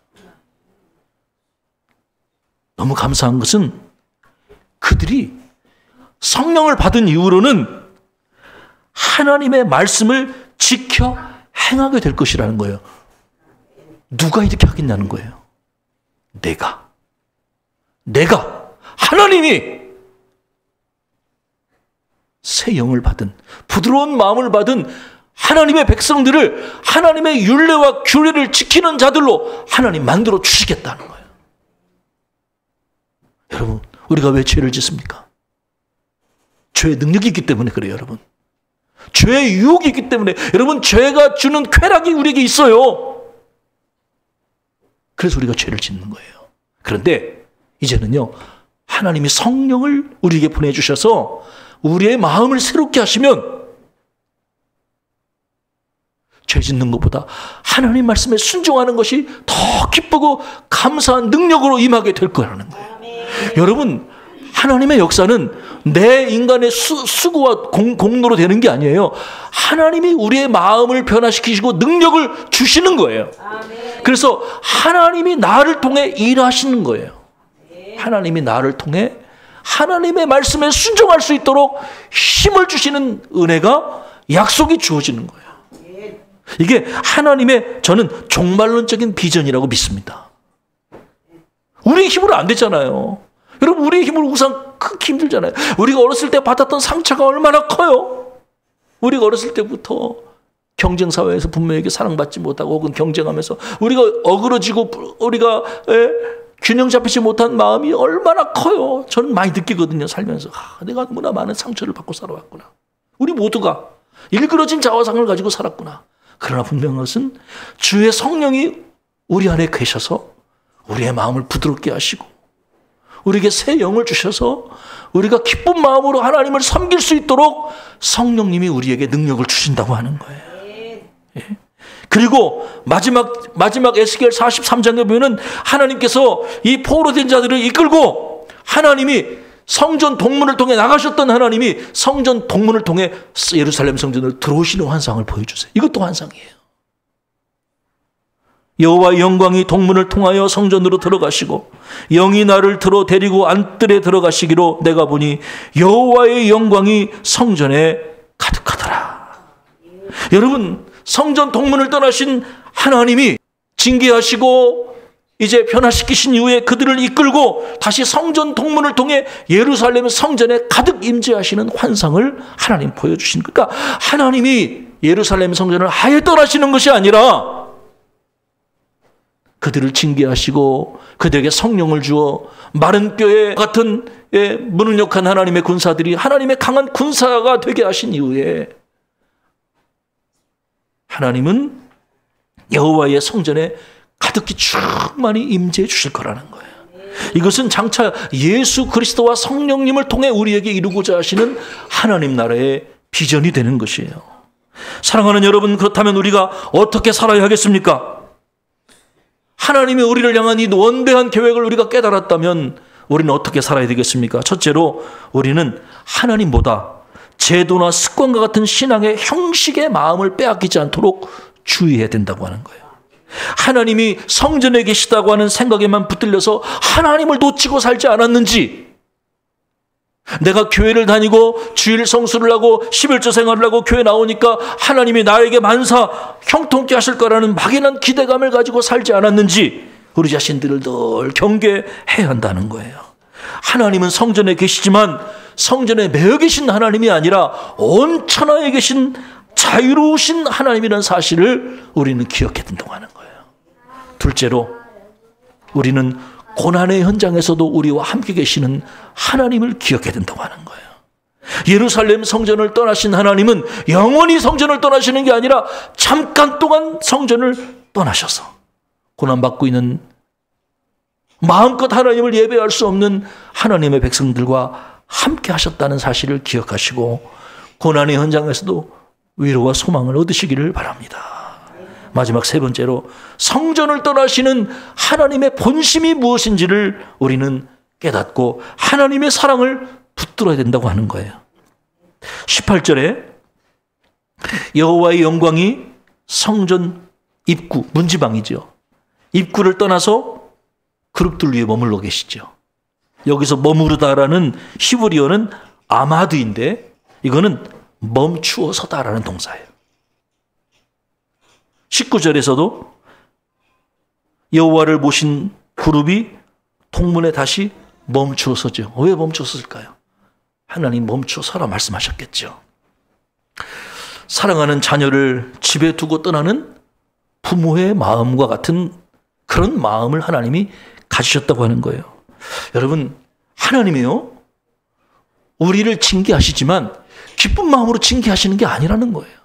너무 감사한 것은 그들이 성령을 받은 이후로는 하나님의 말씀을 지켜 행하게 될 것이라는 거예요. 누가 이렇게 하겠냐는 거예요. 내가 하나님이 새 영을 받은, 부드러운 마음을 받은 하나님의 백성들을 하나님의 율례와 규례를 지키는 자들로 하나님 만들어 주시겠다는 거예요. 여러분, 우리가 왜 죄를 짓습니까? 죄의 능력이 있기 때문에 그래요, 여러분. 죄의 유혹이 있기 때문에. 여러분, 죄가 주는 쾌락이 우리에게 있어요. 그래서 우리가 죄를 짓는 거예요. 그런데 이제는요, 하나님이 성령을 우리에게 보내주셔서 우리의 마음을 새롭게 하시면 죄 짓는 것보다 하나님 말씀에 순종하는 것이 더 기쁘고 감사한 능력으로 임하게 될 거라는 거예요. 여러분, 하나님의 역사는 내 인간의 수고와 공로로 되는 게 아니에요. 하나님이 우리의 마음을 변화시키시고 능력을 주시는 거예요. 그래서 하나님이 나를 통해 일하시는 거예요. 하나님이 나를 통해 하나님의 말씀에 순종할 수 있도록 힘을 주시는 은혜가, 약속이 주어지는 거예요. 이게 하나님의, 저는 종말론적인 비전이라고 믿습니다. 우리의 힘으로 안 되잖아요. 여러분, 우리의 힘으로 우상 크기 힘들잖아요. 우리가 어렸을 때 받았던 상처가 얼마나 커요. 우리가 어렸을 때부터 경쟁사회에서 부모에게 사랑받지 못하고 혹은 경쟁하면서 우리가 어그러지고 우리가 균형 잡히지 못한 마음이 얼마나 커요. 저는 많이 느끼거든요, 살면서. 내가 너무나 많은 상처를 받고 살아왔구나. 우리 모두가 일그러진 자화상을 가지고 살았구나. 그러나 분명한 것은 주의 성령이 우리 안에 계셔서 우리의 마음을 부드럽게 하시고 우리에게 새 영을 주셔서 우리가 기쁜 마음으로 하나님을 섬길 수 있도록 성령님이 우리에게 능력을 주신다고 하는 거예요. 예. 그리고 마지막 에스겔 43장에 보면은 하나님께서 이 포로된 자들을 이끌고 하나님이 성전 동문을 통해 나가셨던 하나님이 성전 동문을 통해 예루살렘 성전을 들어오시는 환상을 보여주세요. 이것도 환상이에요. 여호와의 영광이 동문을 통하여 성전으로 들어가시고 영이 나를 들어 데리고 안뜰에 들어가시기로 내가 보니 여호와의 영광이 성전에 가득하더라. 여러분, 성전 동문을 떠나신 하나님이 징계하시고 이제 변화시키신 이후에 그들을 이끌고 다시 성전 동문을 통해 예루살렘 성전에 가득 임재하시는 환상을 하나님 보여주신, 그러니까 하나님이 예루살렘 성전을 아예 떠나시는 것이 아니라 그들을 징계하시고 그들에게 성령을 주어 마른 뼈에 같은 무능력한 하나님의 군사들이 하나님의 강한 군사가 되게 하신 이후에 하나님은 여호와의 성전에 가득히 충만히 임재해 주실 거라는 거예요. 이것은 장차 예수 그리스도와 성령님을 통해 우리에게 이루고자 하시는 하나님 나라의 비전이 되는 것이에요. 사랑하는 여러분, 그렇다면 우리가 어떻게 살아야 하겠습니까? 하나님이 우리를 향한 이 원대한 계획을 우리가 깨달았다면 우리는 어떻게 살아야 되겠습니까? 첫째로 우리는 하나님보다 제도나 습관과 같은 신앙의 형식의 마음을 빼앗기지 않도록 주의해야 된다고 하는 거예요. 하나님이 성전에 계시다고 하는 생각에만 붙들려서 하나님을 놓치고 살지 않았는지, 내가 교회를 다니고 주일 성수를 하고 11조 생활을 하고 교회 나오니까 하나님이 나에게 만사 형통케 하실 거라는 막연한 기대감을 가지고 살지 않았는지 우리 자신들을 늘 경계해야 한다는 거예요. 하나님은 성전에 계시지만 성전에 매여 계신 하나님이 아니라 온 천하에 계신 자유로우신 하나님이라는 사실을 우리는 기억해야 된다고 하는 거예요. 둘째로, 우리는 고난의 현장에서도 우리와 함께 계시는 하나님을 기억해야 된다고 하는 거예요. 예루살렘 성전을 떠나신 하나님은 영원히 성전을 떠나시는 게 아니라 잠깐 동안 성전을 떠나셔서 고난받고 있는, 마음껏 하나님을 예배할 수 없는 하나님의 백성들과 함께 하셨다는 사실을 기억하시고 고난의 현장에서도 위로와 소망을 얻으시기를 바랍니다. 마지막 세 번째로, 성전을 떠나시는 하나님의 본심이 무엇인지를 우리는 깨닫고 하나님의 사랑을 붙들어야 된다고 하는 거예요. 18절에 여호와의 영광이 성전 입구, 문지방이죠. 입구를 떠나서 그룹들 위에 머물러 계시죠. 여기서 머무르다라는 히브리어는 아마드인데 이거는 멈추어 서다라는 동사예요. 19절에서도 여호와를 모신 그룹이 통문에 다시 멈추어 서죠. 왜 멈추어 섰을까요? 하나님 멈추어 서라 말씀하셨겠죠. 사랑하는 자녀를 집에 두고 떠나는 부모의 마음과 같은 그런 마음을 하나님이 가지셨다고 하는 거예요. 여러분, 하나님이요, 우리를 징계하시지만 기쁜 마음으로 징계하시는 게 아니라는 거예요.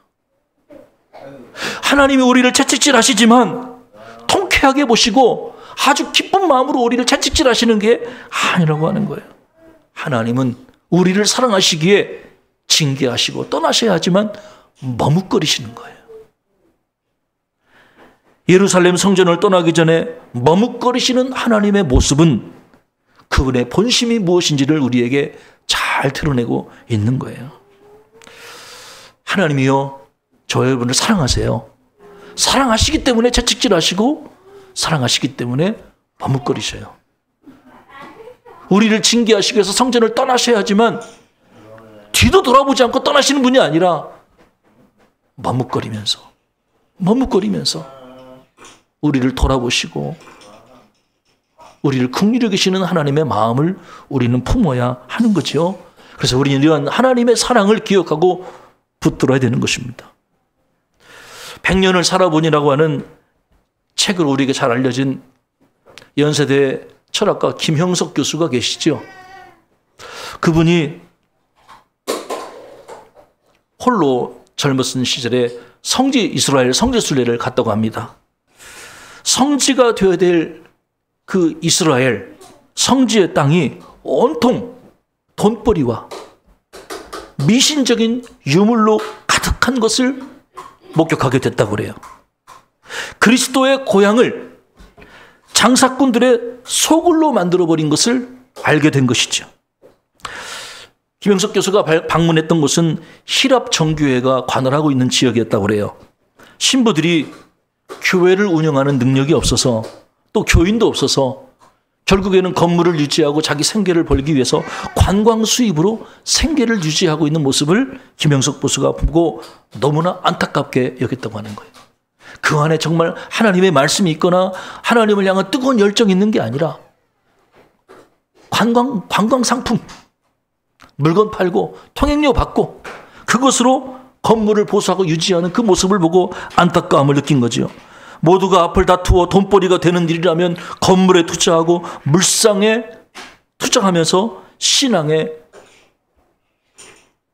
하나님이 우리를 채찍질하시지만 통쾌하게 보시고 아주 기쁜 마음으로 우리를 채찍질하시는 게 아니라고 하는 거예요. 하나님은 우리를 사랑하시기에 징계하시고 떠나셔야 하지만 머뭇거리시는 거예요. 예루살렘 성전을 떠나기 전에 머뭇거리시는 하나님의 모습은 그분의 본심이 무엇인지를 우리에게 잘 드러내고 있는 거예요. 하나님이요, 저 여러분을 사랑하세요. 사랑하시기 때문에 채찍질하시고 사랑하시기 때문에 머뭇거리셔요. 우리를 징계하시기 위해서 성전을 떠나셔야 하지만 뒤도 돌아보지 않고 떠나시는 분이 아니라 머뭇거리면서 우리를 돌아보시고 우리를 긍휼히 여기시는 하나님의 마음을 우리는 품어야 하는 거죠. 그래서 우리는 이러한 하나님의 사랑을 기억하고 붙들어야 되는 것입니다. 100년을 살아보니라고 하는 책을 우리에게 잘 알려진 연세대 철학가 김형석 교수가 계시죠. 그분이 홀로 젊었은 시절에 성지 이스라엘 성지 순례를 갔다고 합니다. 성지가 되어야 될 그 이스라엘 성지의 땅이 온통 돈벌이와 미신적인 유물로 가득한 것을 목격하게 됐다고 그래요. 그리스도의 고향을 장사꾼들의 소굴로 만들어버린 것을 알게 된 것이죠. 김영석 교수가 방문했던 곳은 히랍 정교회가 관할하고 있는 지역이었다고 그래요. 신부들이 교회를 운영하는 능력이 없어서 또 교인도 없어서 결국에는 건물을 유지하고 자기 생계를 벌기 위해서 관광 수입으로 생계를 유지하고 있는 모습을 김영석 교수가 보고 너무나 안타깝게 여겼다고 하는 거예요. 그 안에 정말 하나님의 말씀이 있거나 하나님을 향한 뜨거운 열정이 있는 게 아니라 관광 상품, 물건 팔고 통행료 받고 그것으로 건물을 보수하고 유지하는 그 모습을 보고 안타까움을 느낀 거죠. 모두가 앞을 다투어 돈벌이가 되는 일이라면 건물에 투자하고 물상에 투자하면서 신앙의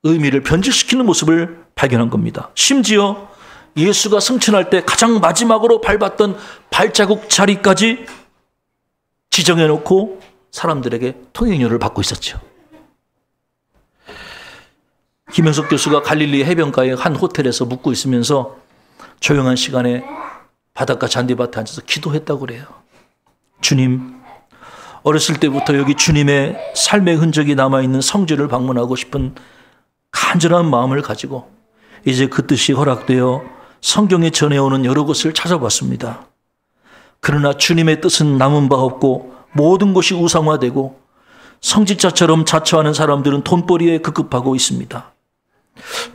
의미를 변질시키는 모습을 발견한 겁니다. 심지어 예수가 승천할 때 가장 마지막으로 밟았던 발자국 자리까지 지정해 놓고 사람들에게 통행료를 받고 있었죠. 김영석 교수가 갈릴리 해변가의 한 호텔에서 묵고 있으면서 조용한 시간에 바닷가 잔디밭에 앉아서 기도했다고 그래요. 주님, 어렸을 때부터 여기 주님의 삶의 흔적이 남아있는 성지를 방문하고 싶은 간절한 마음을 가지고 이제 그 뜻이 허락되어 성경에 전해오는 여러 곳을 찾아봤습니다. 그러나 주님의 뜻은 남은 바 없고 모든 것이 우상화되고 성직자처럼 자처하는 사람들은 돈벌이에 급급하고 있습니다.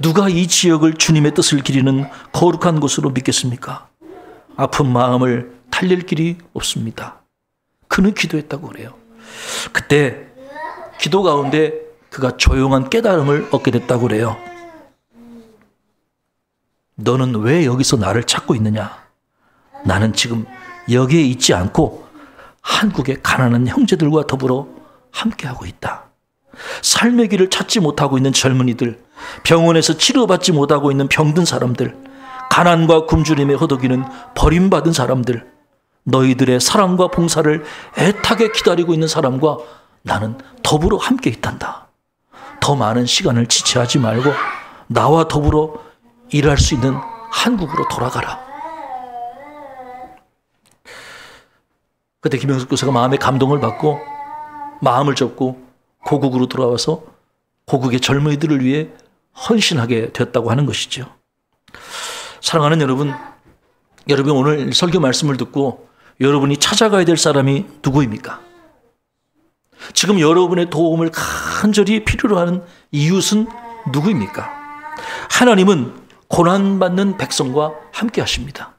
누가 이 지역을 주님의 뜻을 기리는 거룩한 곳으로 믿겠습니까? 아픈 마음을 달랠 길이 없습니다. 그는 기도했다고 그래요. 그때 기도 가운데 그가 조용한 깨달음을 얻게 됐다고 그래요. 너는 왜 여기서 나를 찾고 있느냐? 나는 지금 여기에 있지 않고 한국의 가난한 형제들과 더불어 함께하고 있다. 삶의 길을 찾지 못하고 있는 젊은이들, 병원에서 치료받지 못하고 있는 병든 사람들, 가난과 굶주림에 허덕이는 버림받은 사람들, 너희들의 사랑과 봉사를 애타게 기다리고 있는 사람과 나는 더불어 함께 있단다. 더 많은 시간을 지체하지 말고 나와 더불어 일할 수 있는 한국으로 돌아가라. 그때 김영숙 교사가 마음의 감동을 받고 마음을 접고 고국으로 돌아와서 고국의 젊은이들을 위해 헌신하게 됐다고 하는 것이죠. 사랑하는 여러분, 여러분 오늘 설교 말씀을 듣고 여러분이 찾아가야 될 사람이 누구입니까? 지금 여러분의 도움을 간절히 필요로 하는 이웃은 누구입니까? 하나님은 고난받는 백성과 함께 하십니다.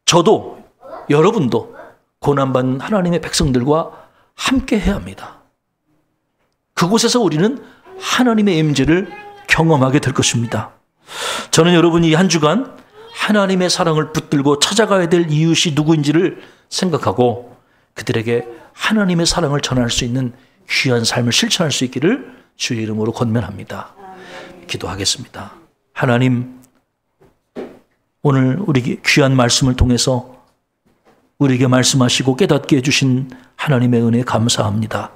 저도 여러분도 고난받는 하나님의 백성들과 함께 해야 합니다. 그곳에서 우리는 하나님의 임재를 경험하게 될 것입니다. 저는 여러분이 한 주간 하나님의 사랑을 붙들고 찾아가야 될 이웃이 누구인지를 생각하고 그들에게 하나님의 사랑을 전할 수 있는 귀한 삶을 실천할 수 있기를 주의 이름으로 권면합니다. 기도하겠습니다. 하나님, 오늘 우리 귀한 말씀을 통해서 우리에게 말씀하시고 깨닫게 해주신 하나님의 은혜 감사합니다.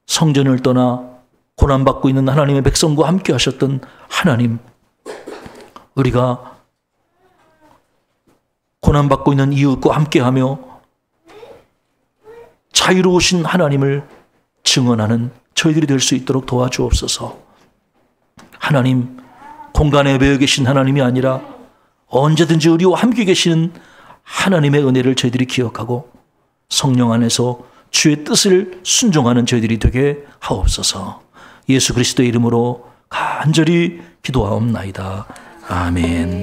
성전을 떠나 고난받고 있는 하나님의 백성과 함께 하셨던 하나님, 우리가 고난받고 있는 이웃과 함께하며 자유로우신 하나님을 증언하는 저희들이 될 수 있도록 도와주옵소서. 하나님, 공간에 매여 계신 하나님이 아니라 언제든지 우리와 함께 계시는 하나님의 은혜를 저희들이 기억하고 성령 안에서 주의 뜻을 순종하는 저희들이 되게 하옵소서. 예수 그리스도의 이름으로 간절히 기도하옵나이다. 아멘.